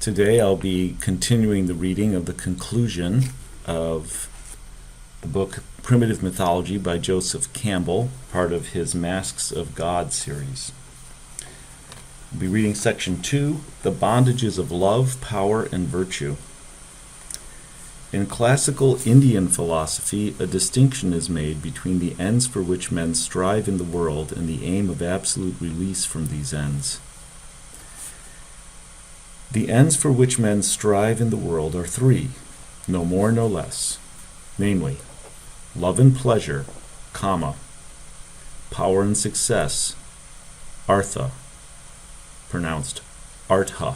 Today I'll be continuing the reading of the conclusion of the book Primitive Mythology by Joseph Campbell, part of his Masks of God series. I'll be reading section 2, The Bondages of Love, Power, and Virtue. In classical Indian philosophy, a distinction is made between the ends for which men strive in the world and the aim of absolute release from these ends. The ends for which men strive in the world are three, no more, no less, namely, love and pleasure, power and success, artha, pronounced artha,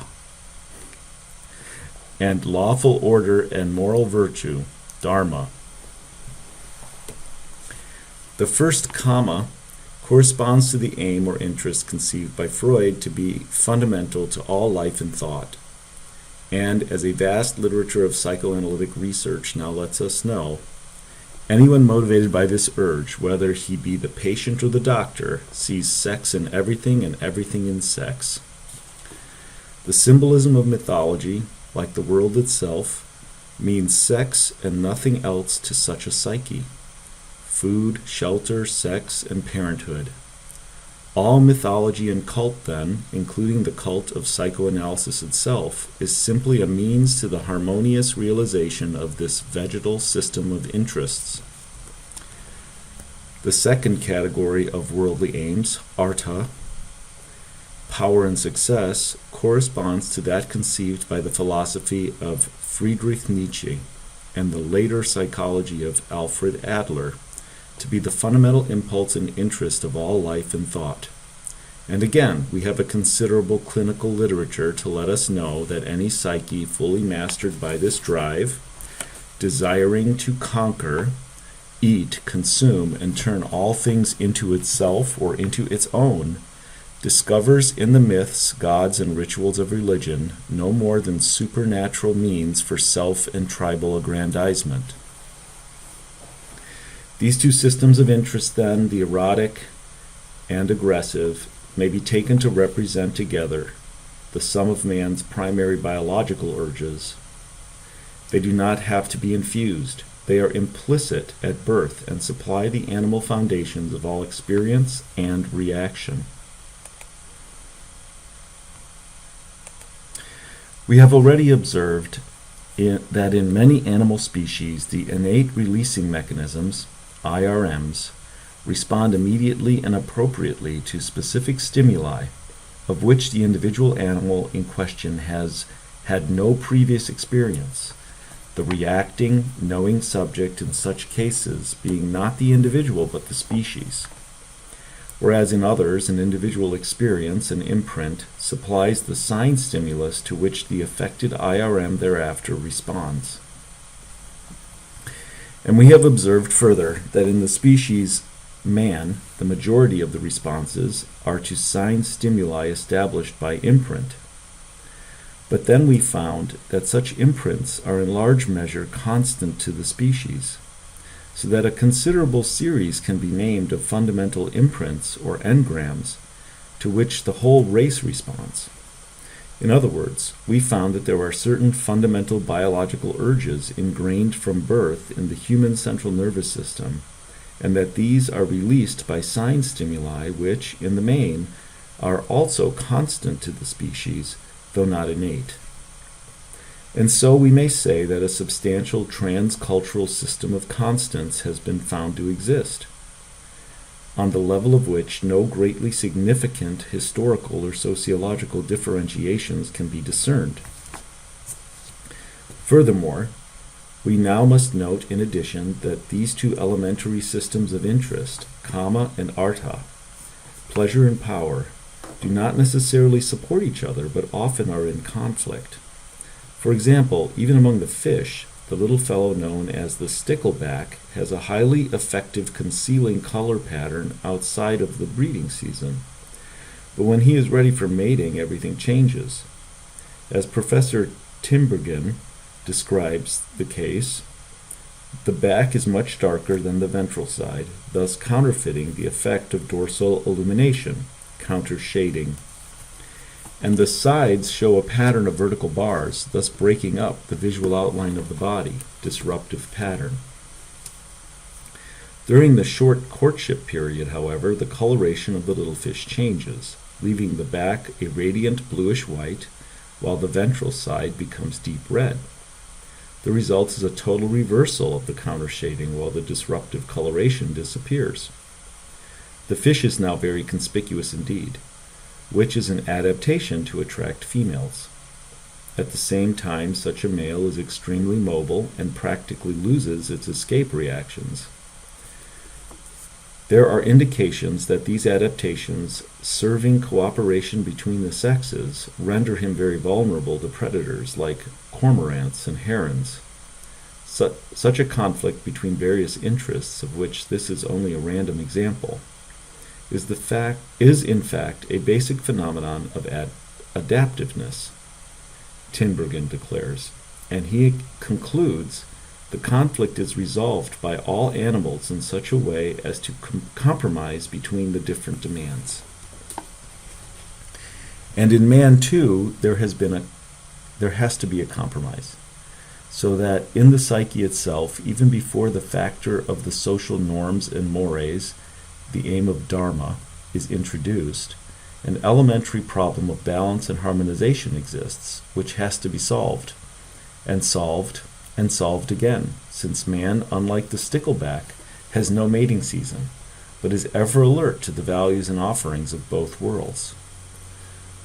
and lawful order and moral virtue, dharma. The first kama corresponds to the aim or interest conceived by Freud to be fundamental to all life and thought. And as a vast literature of psychoanalytic research now lets us know, anyone motivated by this urge, whether he be the patient or the doctor, sees sex in everything and everything in sex. The symbolism of mythology, like the world itself, means sex and nothing else to such a psyche. Food, shelter, sex, and parenthood. All mythology and cult, then, including the cult of psychoanalysis itself, is simply a means to the harmonious realization of this vegetal system of interests. The second category of worldly aims, artha, power and success, corresponds to that conceived by the philosophy of Friedrich Nietzsche and the later psychology of Alfred Adler, to be the fundamental impulse and interest of all life and thought. And again, we have a considerable clinical literature to let us know that any psyche fully mastered by this drive, desiring to conquer, eat, consume, and turn all things into itself or into its own, discovers in the myths, gods, and rituals of religion no more than supernatural means for self and tribal aggrandizement. These two systems of interest, then, the erotic and aggressive, may be taken to represent together the sum of man's primary biological urges. They do not have to be infused. They are implicit at birth and supply the animal foundations of all experience and reaction. We have already observed that in many animal species, the innate releasing mechanisms, IRMs, respond immediately and appropriately to specific stimuli of which the individual animal in question has had no previous experience, the reacting, knowing subject in such cases being not the individual but the species. Whereas in others, an individual experience, an imprint, supplies the sign stimulus to which the affected IRM thereafter responds. And we have observed further that in the species man, the majority of the responses are to sign stimuli established by imprint. But then we found that such imprints are in large measure constant to the species, so that a considerable series can be named of fundamental imprints or engrams to which the whole race responds. In other words, we found that there are certain fundamental biological urges ingrained from birth in the human central nervous system, and that these are released by sign stimuli which, in the main, are also constant to the species, though not innate. And so we may say that a substantial transcultural system of constants has been found to exist, on the level of which no greatly significant historical or sociological differentiations can be discerned. Furthermore, we now must note in addition that these two elementary systems of interest, kama and artha, pleasure and power, do not necessarily support each other but often are in conflict. For example, even among the fish, the little fellow known as the stickleback has a highly effective concealing color pattern outside of the breeding season. But when he is ready for mating, everything changes. As Professor Timbergen describes the case, the back is much darker than the ventral side, thus counterfeiting the effect of dorsal illumination, counter-shading. and the sides show a pattern of vertical bars, thus breaking up the visual outline of the body, disruptive pattern. During the short courtship period, however, the coloration of the little fish changes, leaving the back a radiant bluish white, while the ventral side becomes deep red. The result is a total reversal of the counter shading while the disruptive coloration disappears. The fish is now very conspicuous indeed, which is an adaptation to attract females. At the same time, such a male is extremely mobile and practically loses its escape reactions. There are indications that these adaptations, serving cooperation between the sexes, render him very vulnerable to predators like cormorants and herons. Such a conflict between various interests, of which this is only a random example, is in fact a basic phenomenon of adaptiveness, Tinbergen declares, and he concludes, the conflict is resolved by all animals in such a way as to compromise between the different demands. And in man too, there has to be a compromise, so that in the psyche itself, even before the factor of the social norms and mores, the aim of dharma, is introduced, an elementary problem of balance and harmonization exists, which has to be solved, and solved again, since man, unlike the stickleback, has no mating season, but is ever alert to the values and offerings of both worlds.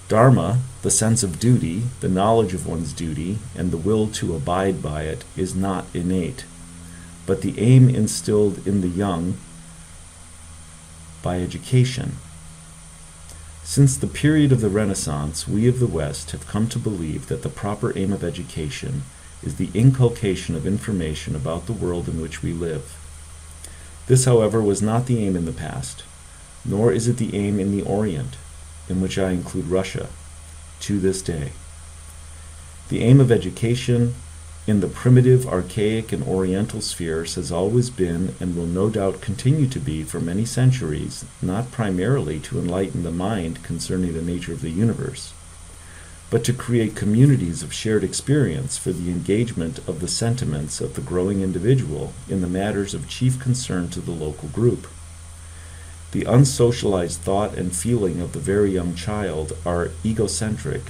Dharma, the sense of duty, the knowledge of one's duty, and the will to abide by it, is not innate, but the aim instilled in the young by education. Since the period of the Renaissance, we of the West have come to believe that the proper aim of education is the inculcation of information about the world in which we live. This, however, was not the aim in the past, nor is it the aim in the Orient, in which I include Russia, to this day. The aim of education in the primitive, archaic, and oriental spheres has always been, and will no doubt continue to be for many centuries, not primarily to enlighten the mind concerning the nature of the universe, but to create communities of shared experience for the engagement of the sentiments of the growing individual in the matters of chief concern to the local group. The unsocialized thought and feeling of the very young child are egocentric,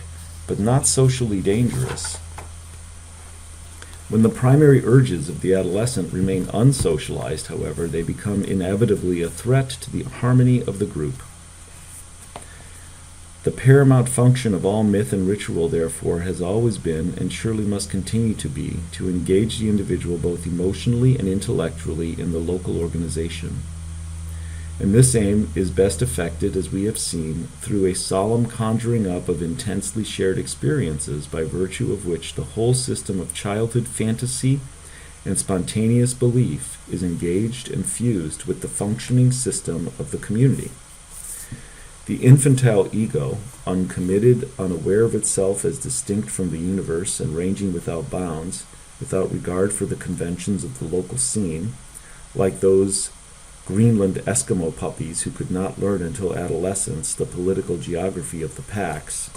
but not socially dangerous. When the primary urges of the adolescent remain unsocialized, however, they become inevitably a threat to the harmony of the group. The paramount function of all myth and ritual, therefore, has always been, and surely must continue to be, to engage the individual both emotionally and intellectually in the local organization. And this aim is best effected, as we have seen, through a solemn conjuring up of intensely shared experiences, by virtue of which the whole system of childhood fantasy and spontaneous belief is engaged and fused with the functioning system of the community. The infantile ego, uncommitted, unaware of itself as distinct from the universe and ranging without bounds, without regard for the conventions of the local scene, like those Greenland Eskimo puppies who could not learn until adolescence the political geography of the packs,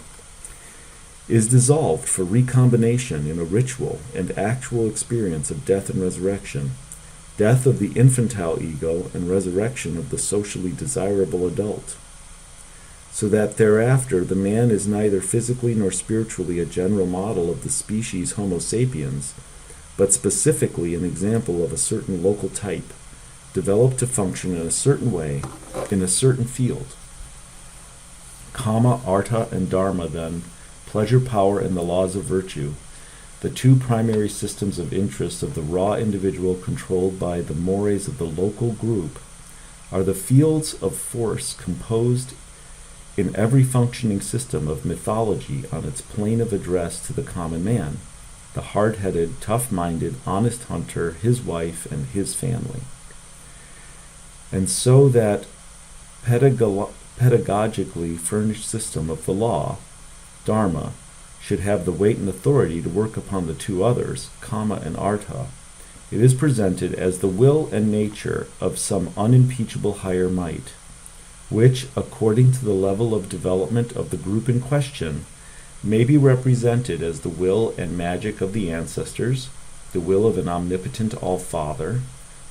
is dissolved for recombination in a ritual and actual experience of death and resurrection, death of the infantile ego and resurrection of the socially desirable adult, so that thereafter the man is neither physically nor spiritually a general model of the species Homo sapiens, but specifically an example of a certain local type, developed to function in a certain way, in a certain field. Kama, artha, and dharma, then, pleasure, power, and the laws of virtue, the two primary systems of interest of the raw individual controlled by the mores of the local group, are the fields of force composed in every functioning system of mythology on its plane of address to the common man, the hard-headed, tough-minded, honest hunter, his wife, and his family. And so that pedagogically furnished system of the law, dharma, should have the weight and authority to work upon the two others, kama and artha, it is presented as the will and nature of some unimpeachable higher might, which, according to the level of development of the group in question, may be represented as the will and magic of the ancestors, the will of an omnipotent All-Father,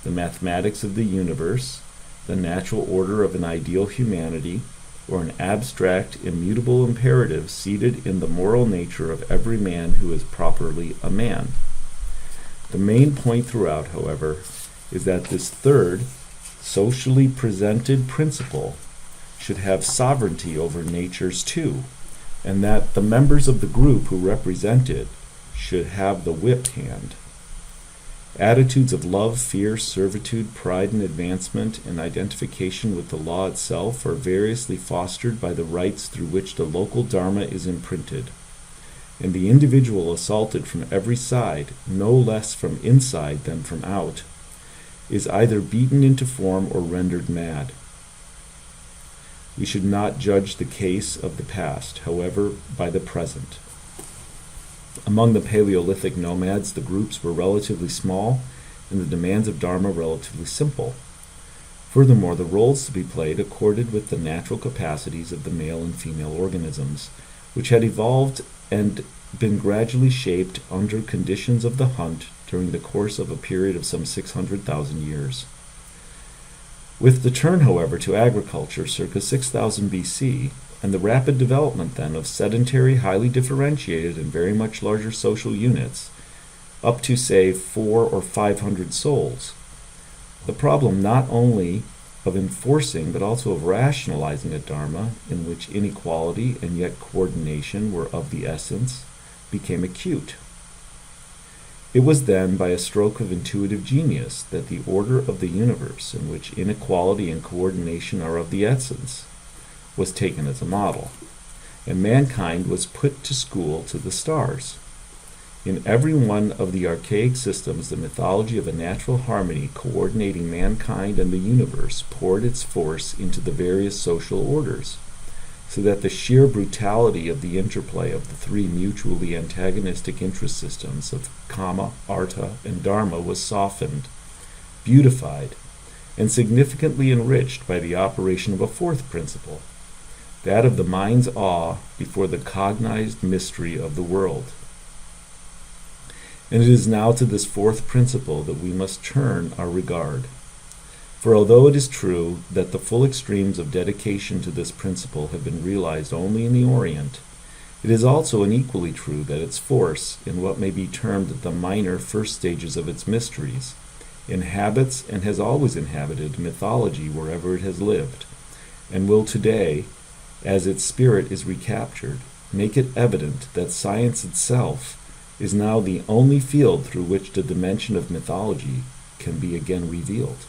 the mathematics of the universe, the natural order of an ideal humanity, or an abstract, immutable imperative seated in the moral nature of every man who is properly a man. The main point throughout, however, is that this third, socially presented principle should have sovereignty over natures too, and that the members of the group who represent it should have the whip hand. Attitudes of love, fear, servitude, pride and advancement, and identification with the law itself are variously fostered by the rites through which the local dharma is imprinted, and the individual assaulted from every side, no less from inside than from out, is either beaten into form or rendered mad. We should not judge the case of the past, however, by the present. Among the Paleolithic nomads, the groups were relatively small and the demands of Dharma relatively simple. Furthermore, the roles to be played accorded with the natural capacities of the male and female organisms, which had evolved and been gradually shaped under conditions of the hunt during the course of a period of some 600,000 years. With the turn, however, to agriculture circa 6000 BC, and the rapid development then of sedentary, highly differentiated, and very much larger social units, up to, say, 400 or 500 souls, the problem not only of enforcing but also of rationalizing a dharma in which inequality and yet coordination were of the essence became acute. It was then by a stroke of intuitive genius that the order of the universe, in which inequality and coordination are of the essence, was taken as a model, and mankind was put to school to the stars. In every one of the archaic systems, the mythology of a natural harmony coordinating mankind and the universe poured its force into the various social orders, so that the sheer brutality of the interplay of the three mutually antagonistic interest systems of Kama, Artha, and Dharma was softened, beautified, and significantly enriched by the operation of a fourth principle, that of the mind's awe before the cognized mystery of the world. And it is now to this fourth principle that we must turn our regard. For although it is true that the full extremes of dedication to this principle have been realized only in the Orient, it is also equally true that its force, in what may be termed the minor first stages of its mysteries, inhabits and has always inhabited mythology wherever it has lived, and will today, as its spirit is recaptured, make it evident that science itself is now the only field through which the dimension of mythology can be again revealed.